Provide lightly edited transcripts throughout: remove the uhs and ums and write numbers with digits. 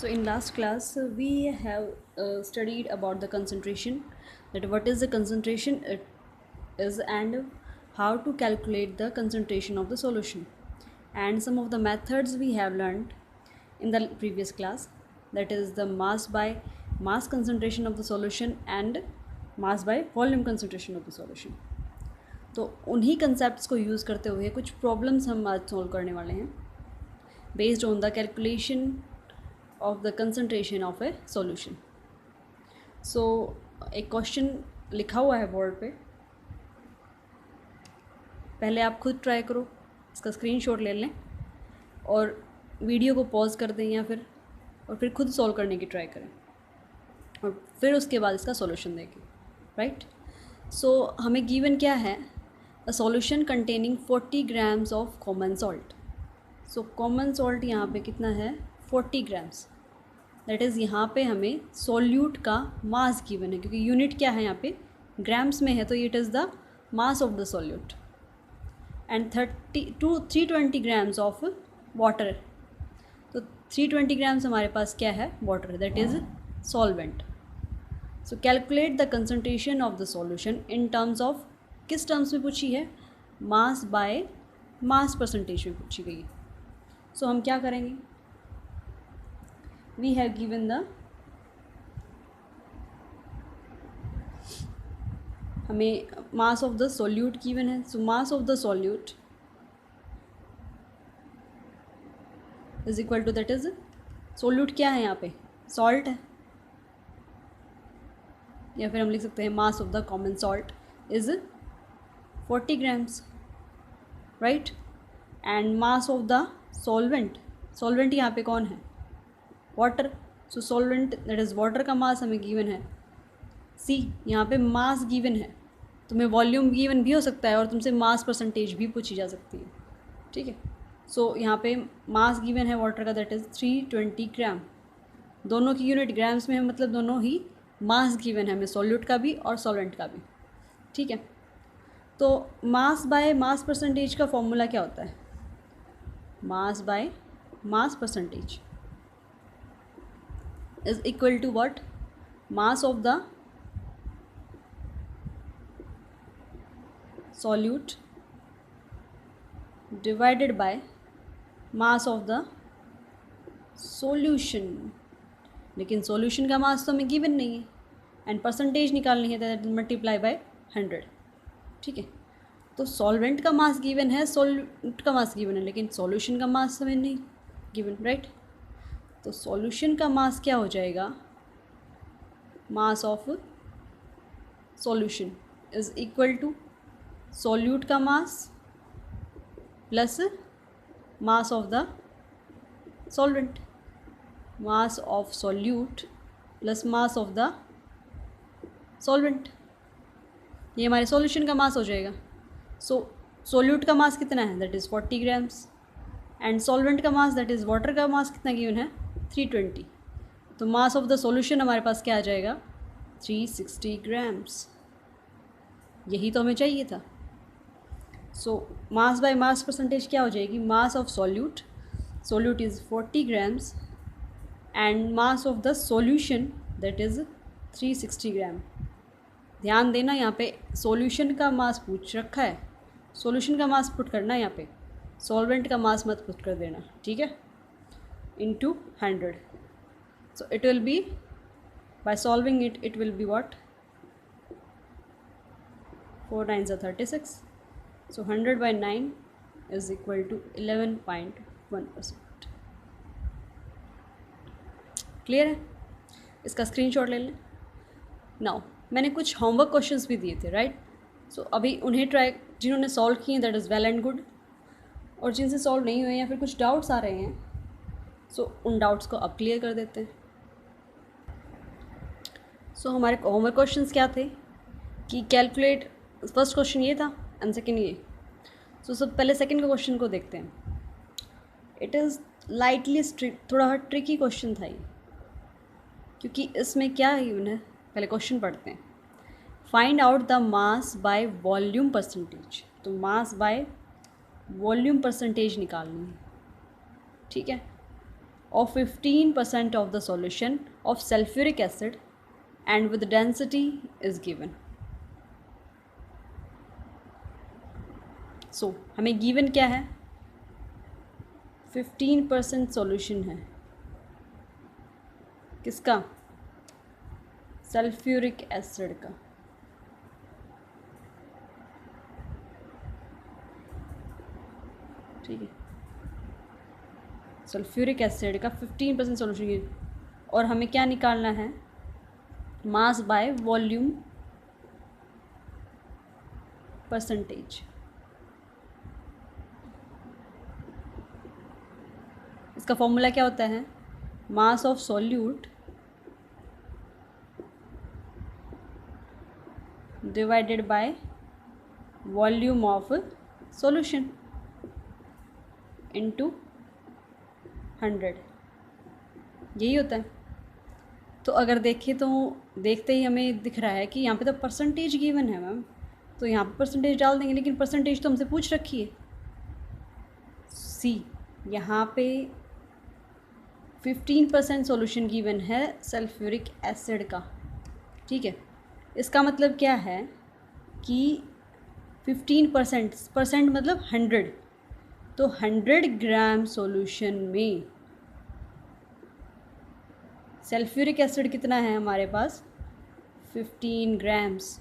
So in last class we have studied about the concentration, that what is the concentration it is and how to calculate the concentration of the solution, and some of the methods we have learned in the previous class, that is the mass by mass concentration of the solution and mass by volume concentration of the solution. तो उन्हीं concepts को use करते हुए कुछ problems हम आज solve करने वाले हैं based on the calculation of the concentration of a solution. So एक क्वेश्चन लिखा हुआ है बोर्ड पे, पहले आप खुद ट्राई करो, इसका स्क्रीनशॉट ले लें और वीडियो को पॉज कर दें या फिर खुद सॉल्व करने की ट्राई करें और फिर उसके बाद इसका सॉल्यूशन देखें. राइट. सो हमें गिवन क्या है, a solution containing 40 grams of common salt. So common salt यहाँ पे कितना है, 40 ग्राम्स. दैट इज़ यहाँ पे हमें सॉल्यूट का मास गिवन है, क्योंकि यूनिट क्या है यहाँ पे ग्राम्स में है, तो it is the mass of the solute. And 320 grams of water. तो 320 ग्राम्स हमारे पास क्या है, water, that is solvent. So calculate the concentration of the solution in terms of, किस टर्म्स में पूछी है, मास बाय मास परसेंटेज में पूछी गई है. सो हम क्या करेंगे, we have given the, हमें mass of the solute given है. So mass of the solute is equal to, that is solute क्या है यहाँ पे, सॉल्ट है, या फिर हम लिख सकते हैं मास of the common salt is 40 grams. Right. And mass of the solvent, solvent यहाँ पे कौन है, water. So solvent that is water का मास हमें गिवन है सी. यहाँ पे मास गिवन है, तुम्हें वॉल्यूम गिवन भी हो सकता है और तुमसे मास परसेंटेज भी पूछी जा सकती है. ठीक है. सो यहाँ पे मास गिवन है वाटर का, दैट इज़ 320 ग्राम. दोनों की यूनिट ग्राम्स में है, मतलब दोनों ही मास गिवन है हमें, सॉल्यूट का भी और सॉल्वेंट का भी. ठीक है. तो मास बाय मास परसेंटेज का फॉर्मूला क्या होता है, mass by mass percentage is equal to what, mass of the solute divided by mass of the solution. लेकिन सॉल्यूशन का मास तो हमें गिवन नहीं है, एंड परसेंटेज निकालनी है, दैट मल्टीप्लाई बाय 100. ठीक है. तो सॉल्वेंट का मास गिवन है, सॉल्यूट का मास गिवन है, लेकिन सॉल्यूशन का मास हमें नहीं गिवन. राइट. तो सॉल्यूशन का मास क्या हो जाएगा, mass of solution is equal to solute का mass plus mass of the solvent. Mass of solute plus mass of the solvent, ये हमारे सॉल्यूशन का मास हो जाएगा. सो सॉल्यूट का मास कितना है, that is 40 grams, and solvent का मास दैट इज़ वाटर का मास कितना गिवन है, 320. तो मास ऑफ द सॉल्यूशन हमारे पास क्या आ जाएगा, 360 ग्राम्स. यही तो हमें चाहिए था. सो मास बाय मास परसेंटेज क्या हो जाएगी, मास of solute, solute is 40 grams, and mass of the solution that is 360 ग्राम. ध्यान देना, यहाँ पे सॉल्यूशन का मास पूछ रखा है, सॉल्यूशन का मास पुट करना है यहाँ पे, सॉल्वेंट का मास मत पुट कर देना. ठीक है. into 100. So it will be, by solving it will be what, 4 9s are 36. So 100 by 9 is equal to 11.1%. Clear है. इसका स्क्रीनशॉट ले लें. नाउ मैंने कुछ होमवर्क क्वेश्चंस भी दिए थे. राइट. सो अभी उन्हें ट्राई, जिन्होंने सॉल्व किए that is well and good, और जिनसे सॉल्व नहीं हुए या फिर कुछ डाउट्स आ रहे हैं, सो उन डाउट्स को अब क्लियर कर देते हैं. सो हमारे होमवर्क क्वेश्चंस क्या थे कि कैलकुलेट, फर्स्ट क्वेश्चन ये था एंड सेकेंड ये. सो सब पहले सेकेंड के क्वेश्चन को देखते हैं. इट इज़ लाइटली थोड़ा ट्रिकी क्वेश्चन था ये, क्योंकि इसमें क्या यून है, पहले क्वेश्चन पढ़ते हैं. Find out the mass by volume percentage. तो मास बाय वॉल्यूम परसेंटेज निकालनी है. ठीक है. of 15% of the solution of sulfuric acid and with density is given. So हमें given क्या है, 15% solution है किसका, सल्फ्यूरिक एसिड का। ठीक है, सल्फ्यूरिक एसिड का 15% सोल्यूशन, और हमें क्या निकालना है, मास बाय वॉल्यूम परसेंटेज। इसका फॉर्मूला क्या होता है, mass of solute divided by volume of solution into 100, यही होता है। तो अगर देखें तो देखते ही हमें दिख रहा है कि यहाँ पे तो परसेंटेज गिवन है मैम, तो यहाँ पे परसेंटेज डाल देंगे, लेकिन परसेंटेज तो हमसे पूछ रखी है। सी, यहाँ पे 15% सॉल्यूशन गिवन है सल्फ्यूरिक एसिड का। ठीक है, इसका मतलब क्या है कि 15% मतलब 100, तो 100 ग्राम सॉल्यूशन में सल्फ्यूरिक एसिड कितना है हमारे पास, 15 ग्राम्स।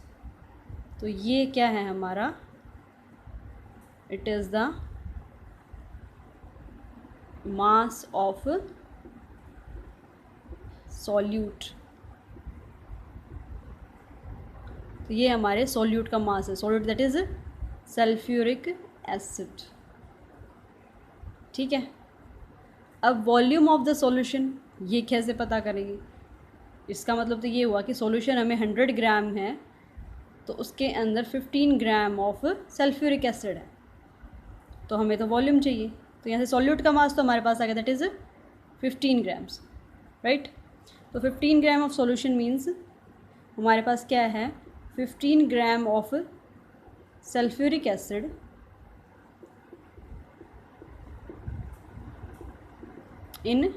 तो ये क्या है हमारा, it is the mass of solute. तो ये हमारे सॉल्यूट का मास है, solute that is sulphuric acid. ठीक है, अब वॉल्यूम ऑफ द सॉल्यूशन ये कैसे पता करेंगे, इसका मतलब तो ये हुआ कि सॉल्यूशन हमें 100 ग्राम है, तो उसके अंदर 15 ग्राम ऑफ सल्फ्यूरिक एसिड है, तो हमें तो वॉल्यूम चाहिए। तो यहाँ से सॉल्यूट का मास तो हमारे पास आ गया, दैट इज़ 15 ग्राम्स, राइट। तो 15 ग्राम ऑफ सॉल्यूशन मीन्स हमारे पास क्या है, 15 gram of sulphuric acid in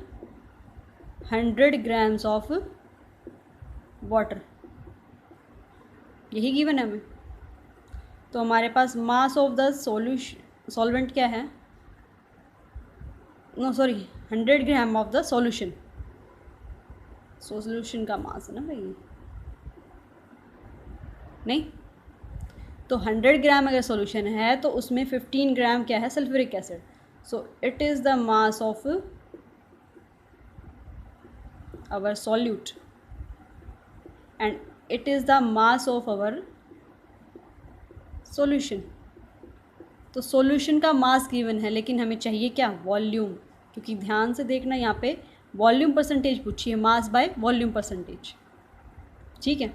100 grams of water, यही गिवन है हमें। तो हमारे पास मास ऑफ द सॉल्वेंट क्या है, no sorry 100 gram of the solution, solution का मास है ना भाई, नहीं, तो 100 ग्राम अगर सॉल्यूशन है तो उसमें 15 ग्राम क्या है, sulphuric acid. So it is the mass of our solute and it is the mass of our solution। तो सॉल्यूशन का मास गिवन है, लेकिन हमें चाहिए क्या, वॉल्यूम, क्योंकि ध्यान से देखना यहाँ पे वॉल्यूम परसेंटेज पूछी है, मास बाय वॉल्यूम परसेंटेज। ठीक है,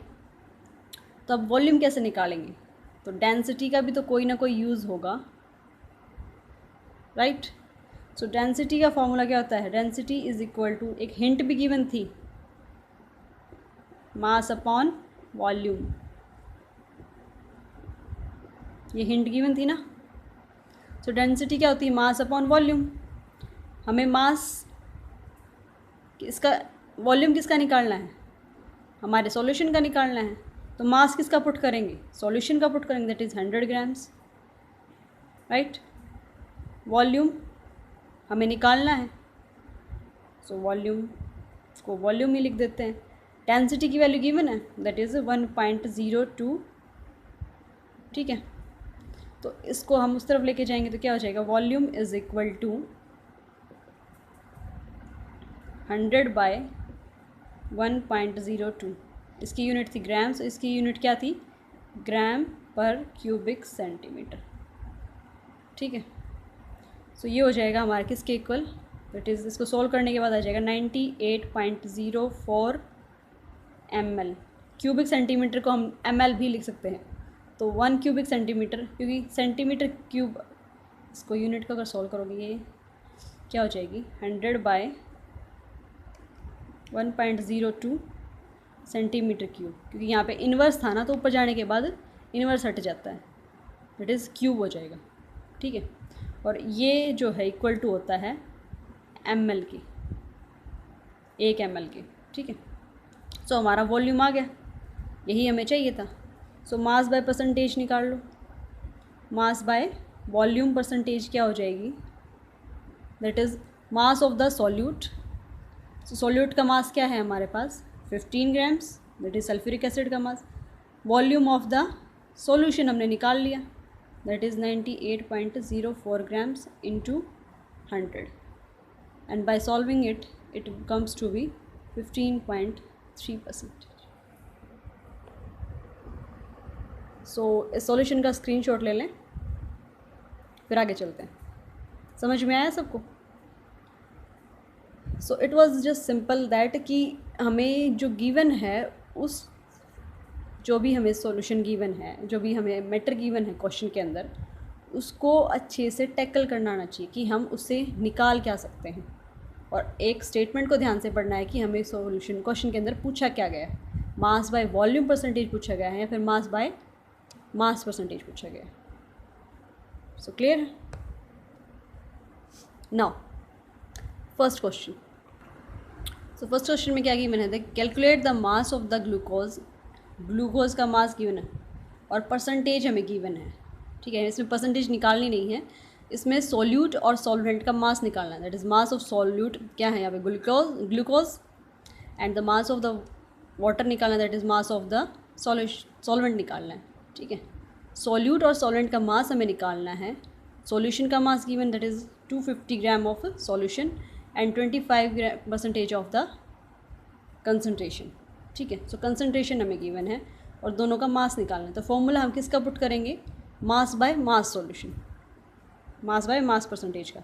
तो अब वॉल्यूम कैसे निकालेंगे, तो डेंसिटी का भी तो कोई ना कोई यूज़ होगा, राइट। सो डेंसिटी का फॉर्मूला क्या होता है, डेंसिटी इज इक्वल टू, एक हिंट भी गिवन थी, मास अपॉन वॉल्यूम, ये हिंट गिवन थी ना। सो डेंसिटी क्या होती है, मास अपॉन वॉल्यूम। हमें मास किसका, वॉल्यूम किसका निकालना है, हमारे सॉल्यूशन का निकालना है, तो मास किसका पुट करेंगे, सॉल्यूशन का पुट करेंगे, that is 100 grams, right. Volume हमें निकालना है, सो वॉल्यूम को वॉल्यूम ही लिख देते हैं। डेंसिटी की वैल्यू गिवन है, दैट इज़ 1.02। ठीक है, तो इसको हम उस तरफ लेके जाएंगे तो क्या हो जाएगा, volume is equal to 100 by 1.02, इसकी यूनिट थी ग्राम्स, इसकी यूनिट क्या थी, ग्राम पर क्यूबिक सेंटीमीटर। ठीक है, सो ये हो जाएगा हमारा किसके इक्वल, दैट इज़, इसको सोल्व करने के बाद आ जाएगा 98.04 ml। क्यूबिक सेंटीमीटर को हम ml भी लिख सकते हैं, तो 1 क्यूबिक सेंटीमीटर, क्योंकि सेंटीमीटर क्यूब, इसको यूनिट का अगर सोल्व करोगे ये क्या हो जाएगी, 100 बाय 1.02 सेंटीमीटर क्यूब, क्योंकि यहाँ पे इन्वर्स था ना, तो ऊपर जाने के बाद इन्वर्स हट जाता है, दैट इज़ क्यूब हो जाएगा। ठीक है, और ये जो है इक्वल टू होता है ml की, 1 ml के, ठीक है। सो हमारा वॉल्यूम आ गया, यही हमें चाहिए था। सो मास बाय परसेंटेज निकाल लो, मास बाय वॉल्यूम परसेंटेज क्या हो जाएगी, that is mass of the solute. So solute का मास क्या है हमारे पास 15 grams, that is sulphuric acid का mass. Volume of the solution हमने निकाल लिया, that is 98.04 grams into 100 and by solving it comes to be 15.3%। So इस सॉल्यूशन का स्क्रीनशॉट ले लें, फिर आगे चलते हैं। समझ में आया सबको? सो it was just simple that कि हमें जो गिवन है, उस जो भी हमें सॉल्यूशन गिवन है, जो भी हमें मैटर गिवन है क्वेश्चन के अंदर, उसको अच्छे से टैकल करना आना चाहिए कि हम उससे निकाल क्या सकते हैं। और एक स्टेटमेंट को ध्यान से पढ़ना है कि हमें सॉल्यूशन क्वेश्चन के अंदर पूछा क्या गया है, मास बाय वॉल्यूम परसेंटेज पूछा गया है या फिर मास बाय मास परसेंटेज पूछा गया है। सो क्लियर है? Now first question. So first question में क्या गिवन है, calculate the mass of the glucose. Glucose का मास गिवन है और परसेंटेज हमें गिवन है, ठीक है। इसमें परसेंटेज निकालनी नहीं है, इसमें सॉल्यूट और सॉल्वेंट का मास निकालना है। That is mass of solute क्या है यहाँ पे, glucose and the mass of the water निकालना है, that is mass of the solvent निकालना है, ठीक है। सॉल्यूट और सॉल्वेंट का मास हमें निकालना है। सॉल्यूशन का mass given that is 250 gram of solution and 25% of the concentration, ठीक है। सो कंसनट्रेशन हमें गिवन है और दोनों का मास निकालना है। तो फॉर्मूला हम किसका पुट करेंगे, मास by mass solution, mass by mass percentage का,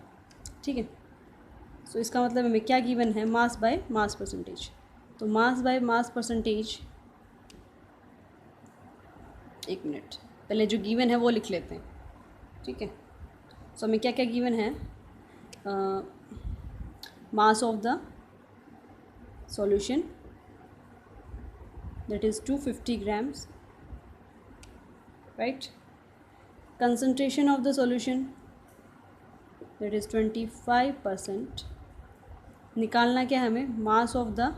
ठीक है। सो इसका मतलब हमें क्या गिवन है, मास बाय मास परसेंटेज। तो मास बाय मास परसेंटेज, एक मिनट पहले जो गिवन है वो लिख लेते हैं, ठीक है। सो हमें क्या क्या गिवन है, mass of the solution that is 250 grams, right? Concentration of the solution that is 25%। निकालना क्या है हमें, mass of the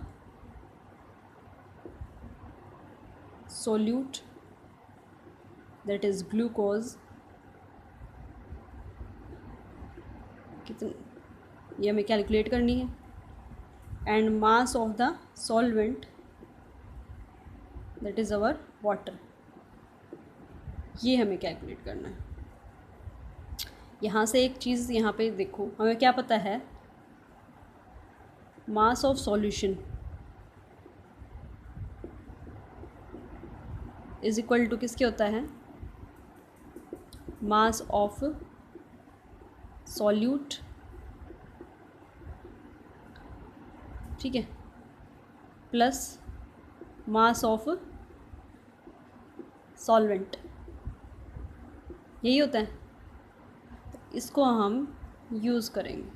solute that is glucose, कितनी ये हमें कैलकुलेट करनी है, and mass of the solvent that is our water, ये हमें कैलकुलेट करना है। यहाँ से एक चीज़ यहाँ पे देखो, हमें क्या पता है, mass of solution is equal to किसके होता है, मास ऑफ सॉल्यूट, ठीक है, प्लस मास ऑफ सॉल्वेंट, यही होता है। तो इसको हम यूज़ करेंगे,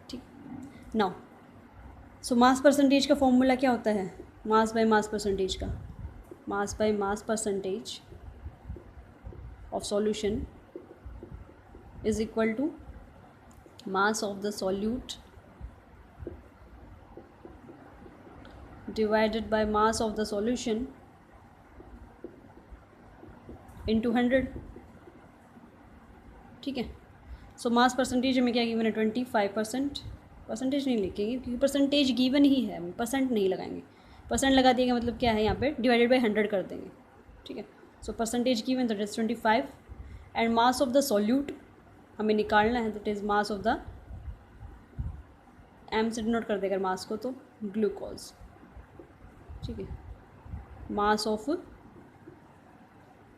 ठीक। नाउ सो मास परसेंटेज का फॉर्मूला क्या होता है, मास बाय मास परसेंटेज का, mass by mass percentage of solution is equal to mass of the solute divided by mass of the solution into 100, ठीक है। सो मास परसेंटेज हमें क्या given है, 25%। परसेंटेज नहीं लिखेंगे क्योंकि परसेंटेज गिवन ही है, परसेंट नहीं लगाएंगे। परसेंट लगा दिएगा मतलब क्या है, यहाँ पे डिवाइडेड बाई 100 कर देंगे, ठीक है। So percentage given that is 25 and mass of the solute हमें निकालना है, that is mass of the, M से डिनोट कर देगा मास को, तो ग्लूकोज, ठीक है। मास ऑफ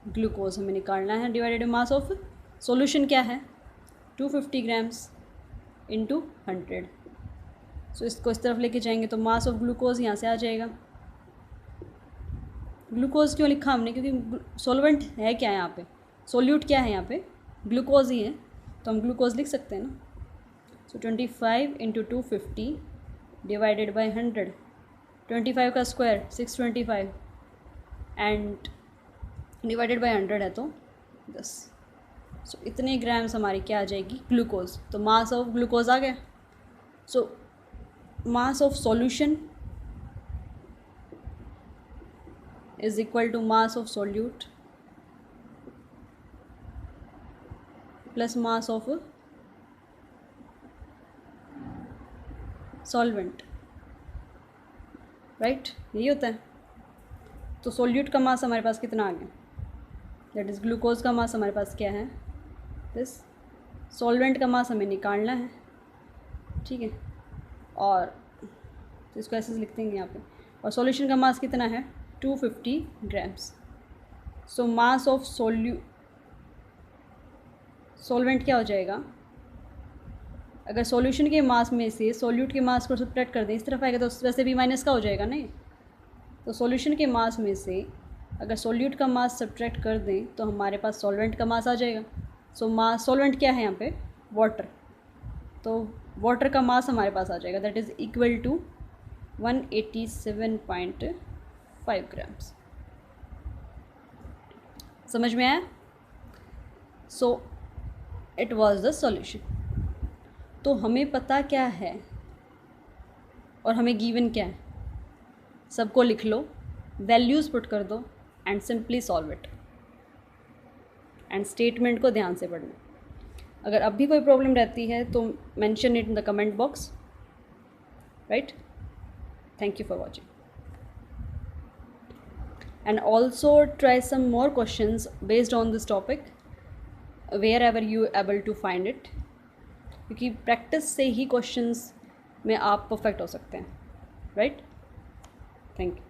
ग्लूकोज हमें निकालना है डिवाइडेड मास ऑफ सॉल्यूशन क्या है, 250 ग्राम्स इंटू 100। सो इसको इस तरफ लेके जाएंगे तो मास ऑफ ग्लूकोज यहाँ से आ जाएगा। ग्लूकोज क्यों लिखा हमने, क्योंकि सॉल्वेंट है क्या यहाँ पे, सॉल्यूट क्या है यहाँ पे, ग्लूकोज ही है, तो हम ग्लूकोज लिख सकते हैं ना। सो 25 इंटू 250 डिवाइडेड बाई 100, 25 का स्क्वायर 625 एंड डिवाइडेड बाई 100 है तो 10। सो इतने ग्राम्स हमारी क्या आ जाएगी, ग्लूकोज। तो मास ऑफ ग्लूकोज आ गया। सो mass of solution is equal to mass of solute plus mass of solvent, right, यही होता है। तो सॉल्यूट का मास हमारे पास कितना आ गया, दैट इज़ ग्लूकोज का मास हमारे पास क्या है दिस, सॉल्वेंट का मास हमें निकालना है, ठीक है। और तो इसको ऐसे लिख देंगे यहाँ पे, और सॉल्यूशन का मास कितना है 250 grams. So mass of solvent क्या हो जाएगा, अगर सॉल्यूशन के मास में से सॉल्यूट के मास को सब्ट्रैक्ट कर दें इस तरफ आएगा तो वैसे भी माइनस का हो जाएगा नहीं। तो सॉल्यूशन के मास में से अगर सॉल्यूट का मास सब्ट्रैक्ट कर दें तो हमारे पास सॉल्वेंट का मास आ जाएगा। सो मास सॉल्वेंट क्या है यहाँ पे वाटर, तो वाटर का मास हमारे पास आ जाएगा that is equal to 187.5 grams. समझ में आया। So it was the solution. तो हमें पता क्या है और हमें गिवन क्या है, सबको लिख लो, वैल्यूज़ पुट कर दो and simply solve it, and statement को ध्यान से पढ़ना। अगर अब भी कोई प्रॉब्लम रहती है तो mention it in the comment box, right. Thank you for watching and also try some more questions based on this topic wherever you able to find it, क्योंकि प्रैक्टिस से ही क्वेश्चंस में आप perfect हो सकते हैं, right. Thank you.